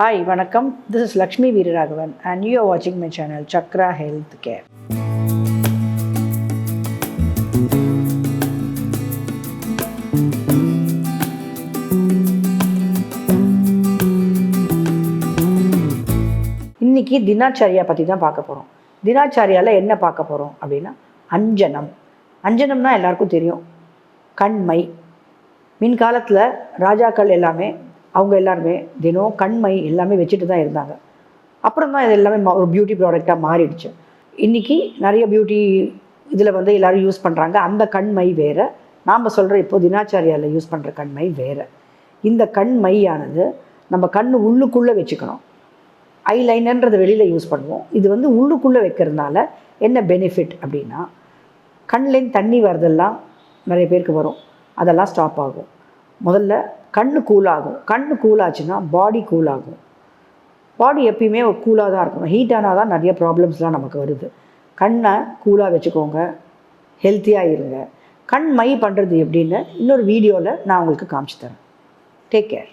Hi, Vanakkam. This is Lakshmi Veeraraghavan and you are watching my channel Chakra Health Care. இன்னைக்கு தினாச்சாரியா பற்றி தான் பார்க்க போகிறோம். தினாச்சாரியாவில் என்ன பார்க்க போகிறோம் அப்படின்னா அஞ்சனம். அஞ்சனம்னா எல்லாருக்கும் தெரியும், கண்மை. மின்காலத்தில் ராஜாக்கள் எல்லாமே அவங்க எல்லாருமே தினம் கண்மை எல்லாமே வச்சுட்டு தான் இருந்தாங்க. அப்புறம் தான் இது எல்லாமே ஒரு பியூட்டி ப்ராடக்டாக மாறிடுச்சு. இன்றைக்கி நிறைய பியூட்டி இதில் எல்லோரும் யூஸ் பண்ணுறாங்க. அந்த கண்மை வேறு, நாம் சொல்கிற இப்போது தினாச்சாரியாவில் யூஸ் பண்ணுற கண்மை வேறு. இந்த கண்மையானது நம்ம கண் உள்ளுக்குள்ளே வச்சுக்கணும். ஐலைனர்ன்றதை வெளியில் யூஸ் பண்ணுவோம். இது உள்ளுக்குள்ளே வைக்கிறதுனால என்ன பெனிஃபிட் அப்படின்னா, கண்லேருந்து தண்ணி வரதெல்லாம் நிறைய பேருக்கு வரும், அதெல்லாம் ஸ்டாப் ஆகும். முதல்ல கண் கூலாகும். கண் கூலாச்சுன்னா பாடி கூலாகும். பாடி எப்பயுமே கூலாக தான் இருக்கணும். ஹீட் ஆனால் தான் நிறைய ப்ராப்ளம்ஸ்லாம் நமக்கு வருது. கண்ணை கூலாக வச்சுக்கோங்க, ஹெல்த்தியாக இருங்க. கண் மை பண்ணுறது எப்படின்னு இன்னொரு வீடியோவில் நான் உங்களுக்கு காமிச்சு தரேன். Take care.